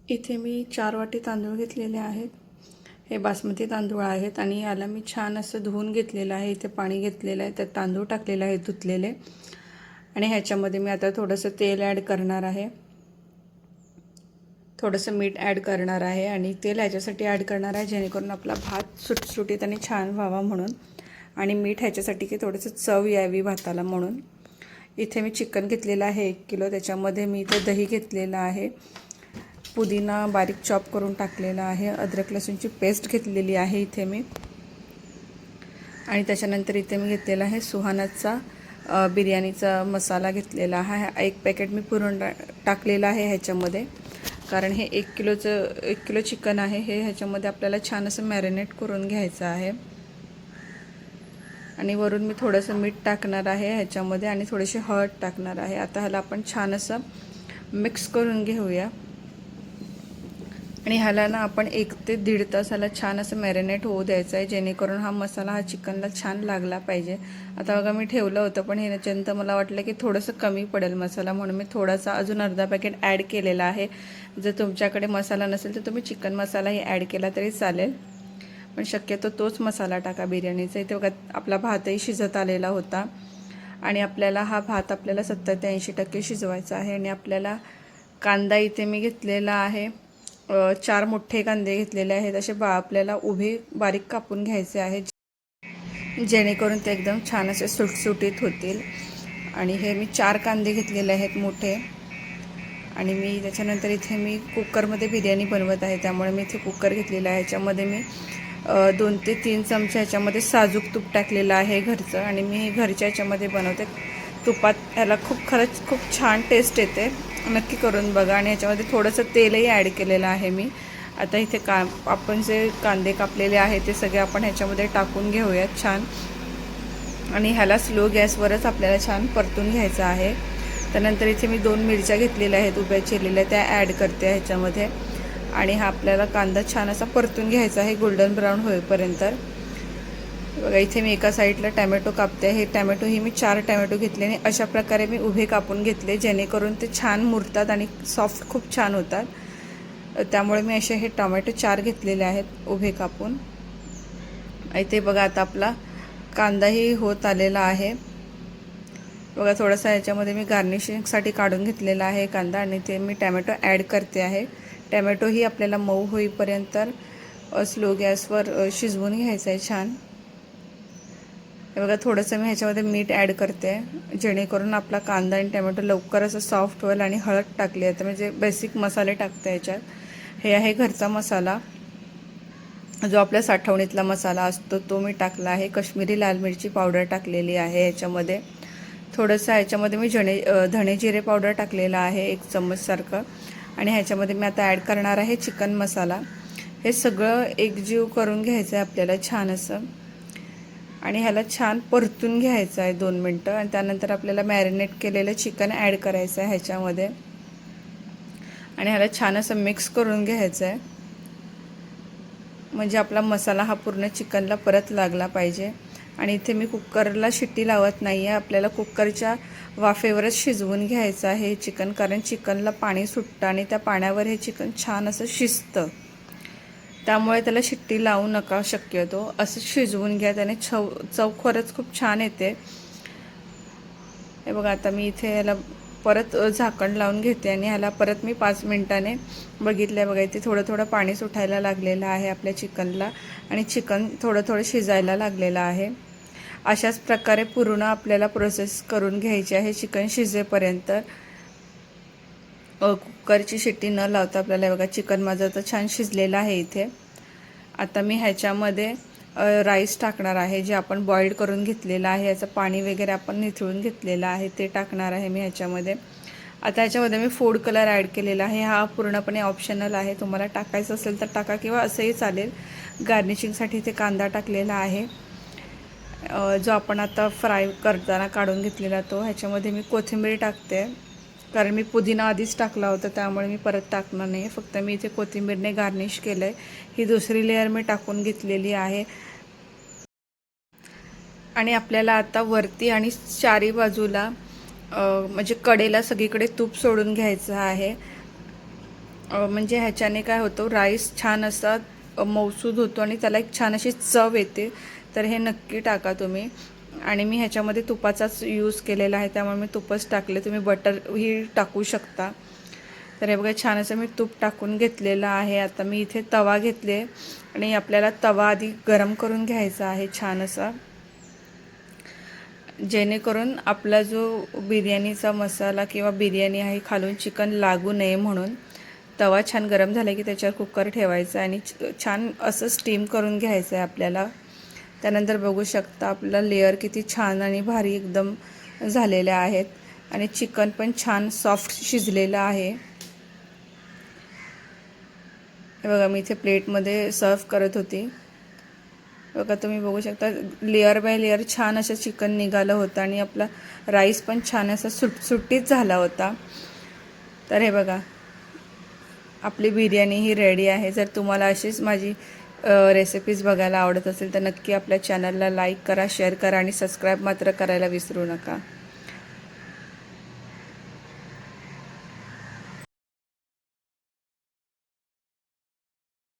इथे मी 4 वाटी तांदूळ घेतलेले आहेत। हे बासमती तांदूळ आहेत आणि याला मी छान असं धुवून घेतलेलं आहे। इथे पाणी घेतलेलं आहे, त्यात तांदूळ टाकलेले आहेत धुतलेले आणि ह्याच्यामध्ये मी आता थोडंसं तेल ॲड करणार आहे, थोडंसं मीठ ॲड करणार आहे आणि तेल ह्याच्यासाठी ॲड करणार आहे जेणेकरून आपला भात सुटसुटीत आणि छान व्हावा म्हणून, आणि मीठ ह्याच्यासाठी की थोडंसं चव यावी भाताला म्हणून। इथे मी चिकन घेतलेलं आहे 1 किलो, त्याच्यामध्ये मी इथे दही घेतलेलं आहे, पुदिना बारीक चॉप करून टाकलेला आहे, अद्रक लसूणची पेस्ट घेतलेली आहे इथे मी, आणि त्याच्यानंतर इथे मी घेतलेला आहे सुहानाचा बिर्याणीचा मसाला घेतलेला आहे। 1 पॅकेट मी पूर्ण टाकलेला आहे ह्याच्यामध्ये, कारण हे 1 किलो चिकन आहे, हे ह्याच्यामध्ये आपल्याला छान असं मॅरिनेट करून घ्यायचं आहे। आणि वरून मी थोडंसं मीठ टाकणार आहे ह्याच्यामध्ये आणि थोडीशी हळद टाकणार आहे। आता ह्याला आपण छान असं मिक्स करून घेऊया आणि ह्याला ना आपण 1 ते 1.5 तास ह्याला छान असं मॅरिनेट होऊ द्यायचं आहे, जेणेकरून हा मसाला हा चिकनला छान लागला पाहिजे। आता बघा मी ठेवलं होतं, पण ह्याच्यानंतर मला वाटलं की थोडंसं कमी पडेल मसाला, म्हणून मी थोडासा अजून अर्धा पॅकेट ॲड केलेला आहे। जर तुमच्याकडे मसाला नसेल तर तुम्ही चिकन मसालाही ॲड केला तरी चालेल, पण शक्यतो तोच मसाला टाका बिर्याणीचा। इथे बघा आपला भातही शिजत आलेला होता आणि आपल्याला हा भात 70 ते 80% शिजवायचा आहे। आणि आपल्याला कांदा इथे मी घेतलेला आहे, 4 मोठे कांदे घेतलेले आहेत, असे आपल्याला उभे बारीक कापून घ्यायचे आहेत, जेणेकरून ते एकदम छान असे सुटसुटीत होतील। आणि हे मी 4 कांदे घेतलेले आहेत मोठे, आणि मी त्याच्यानंतर इथे मी कुकरमध्ये बिर्याणी बनवत आहे, त्यामुळे मी इथे कुकर घेतलेला आहे। ह्याच्यामध्ये मी 2 ते 3 चमचे ह्याच्यामध्ये साजूक तूप टाकलेलं आहे घरचं, आणि मी घरच्या ह्याच्यामध्ये बनवते तुपात। ह्याला खरंच खूप छान टेस्ट येते, नक्की करून बघा। आणि ह्याच्यामध्ये थोडंसं तेलही ॲड केलेलं आहे मी। आता इथे आपण जे कांदे कापलेले आहे ते सगळे आपण ह्याच्यामध्ये टाकून घेऊयात छान, आणि ह्याला स्लो गॅसवरच आपल्याला छान परतून घ्यायचं आहे। त्यानंतर इथे मी 2 मिरच्या घेतलेल्या आहेत उभ्या चिरलेल्या, त्या ॲड करते ह्याच्यामध्ये, आणि हा आपल्याला कांदा छान असा परतून घ्यायचा आहे गोल्डन ब्राऊन होईपर्यंत। बघा इथे मी एका साईडला टॅमॅटो कापते, हे टॅमॅटो ही मी 4 टॅमॅटो घेतले आणि अशा प्रकारे मी उभे कापून घेतले, जेणेकरून ते छान मुरतात आणि सॉफ्ट खूप छान होतात। त्यामुळे मी असे हे टोमॅटो 4 घेतलेले आहेत उभे कापून। इथे बघा आता आपला कांदाही होत आलेला आहे। बघा थोडासा याच्यामध्ये मी गार्निशिंगसाठी काढून घेतलेला आहे कांदा, आणि ते मी टॅमॅटो ॲड करते आहे। टॅमॅटो ही आपल्याला मऊ होईपर्यंत स्लो गॅसवर शिजवून घ्यायचं आहे छान। हे बघा थोडंसं मी ह्याच्यामध्ये मीठ ॲड करते, जेणेकरून आपला कांदा आणि टॅमॅटो लवकर असं सॉफ्ट होईल। आणि हळद टाकली आहे, तर म्हणजे बेसिक मसाले टाकते ह्याच्यात। हे आहे घरचा मसाला, जो आपल्या साठवणीतला मसाला असतो तो मी टाकला आहे। काश्मीरी लाल मिरची पावडर टाकलेली आहे ह्याच्यामध्ये, थोडंसं ह्याच्यामध्ये मी धणे जिरे पावडर टाकलेला आहे 1 चम्मचसारखं, आणि ह्याच्यामध्ये मी आता ॲड करणार आहे चिकन मसाला। हे सगळं एकजीव करून घ्यायचं आहे आपल्याला छान असं, आणि ह्याला छान परतून घ्यायचं आहे 2 मिनटं, आणि त्यानंतर आपल्याला मॅरिनेट केलेलं चिकन ॲड करायचं आहे ह्याच्यामध्ये, आणि ह्याला छान असं मिक्स करून घ्यायचं आहे, म्हणजे आपला मसाला हा पूर्ण चिकनला परत लागला पाहिजे। आणि इथे मी कुकरला शिट्टी लावत नाही आहे, आपल्याला कुकरच्या वाफेवरच शिजवून घ्यायचं आहे चिकन, कारण चिकनला पाणी सुटतं आणि त्या पाण्यावर हे चिकन छान असं शिजतं, त्यामुळे त्याला शिट्टी लावू नका शक्यतो, असं शिजवून घ्या, त्याने चव खरंच खूप छान येते। हे बघा आता मी इथे याला परत झाकण लावून घेते, आणि ह्याला परत मी 5 मिनिटाने बघितलं। बघा इथे थोडं थोडं पाणी सुटायला लागलेलं आहे आपल्या चिकनला, आणि चिकन थोडं थोडं शिजायला लागलेलं आहे। अशाच प्रकारे पूर्ण आपल्याला प्रोसेस करून घ्यायची आहे चिकन शिजेपर्यंत। कुकरची शिट्टी न लावता आपल्याला बघा चिकन माझं तर छान शिजलेलं आहे इथे। आता मी ह्याच्यामध्ये राईस टाकणार आहे, जे आपण बॉइल्ड करून घेतलेलं आहे, याचं पाणी वगैरे आपण निथळून घेतलेलं आहे ते टाकणार आहे मी ह्याच्यामध्ये। आता ह्याच्यामध्ये मी फूड कलर ॲड केलेला आहे, हा पूर्णपणे ऑप्शनल आहे, तुम्हाला टाकायचं असेल तर टाका किंवा असंही चालेल। गार्निशिंगसाठी ते कांदा टाकलेला आहे, जो आपण आता फ्राय करताना काढून घेतलेला तो। ह्याच्यामध्ये मी कोथिंबीर टाकते, कारण मी पुदिना आधीच टाकला होता, त्यामुळे मी परत टाकणार नाही, फक्त मी इथे कोथिंबीरने गार्निश केलं आहे। ही दुसरी लेअर मी टाकून घेतलेली आहे, आणि आपल्याला आता वरती आणि चारी बाजूला म्हणजे कडेला सगळीकडे तूप सोडून घ्यायचं आहे। म्हणजे ह्याच्याने काय होतं, राईस छान असा मऊसूद होतो आणि त्याला एक छान अशी चव येते. तर हे नक्की टाका तुम्ही. आणि मी ह्याच्यामध्ये तुपाचाच यूज केलेला आहे, त्यामुळे मी तुपच टाकले. तुम्ही बटरही टाकू शकता. तर हे बघा छान असं मी तूप टाकून घेतलेलं आहे. आता मी इथे तवा घेतले आणि आपल्याला तवा आधी गरम करून घ्यायचा आहे छान असा, जेणेकरून आपला जो बिर्याणीचा मसाला किंवा बिर्याणी आहे खालून चिकन लागू नये म्हणून. तवा छान गरम झाला की त्याच्यावर कुकर ठेवायचा आणि छान असं स्टीम करून घ्यायचं आहे आपल्याला. त्यानंतर बघू शकता आपला लेअर किती छान आणि भारी एकदम झालेल्या आहेत आणि चिकन पण छान सॉफ्ट शिजलेलं आहे. हे बघा मी इथे प्लेटमध्ये सर्व करत होती. बघा तुम्ही बघू शकता लेअर बाय लेअर छान असं चिकन निघालं होतं आणि आपला राईस पण छान असा सुटसुटीत झाला होता. तर हे बघा आपली बिर्याणी ही रेडी आहे. जर तुम्हाला अशीच माझी रेसिपीज बघायला आवडत असेल तर नक्की आपल्या चॅनलला लाईक करा, शेअर करा आणि सबस्क्राईब मात्र करायला विसरू नका.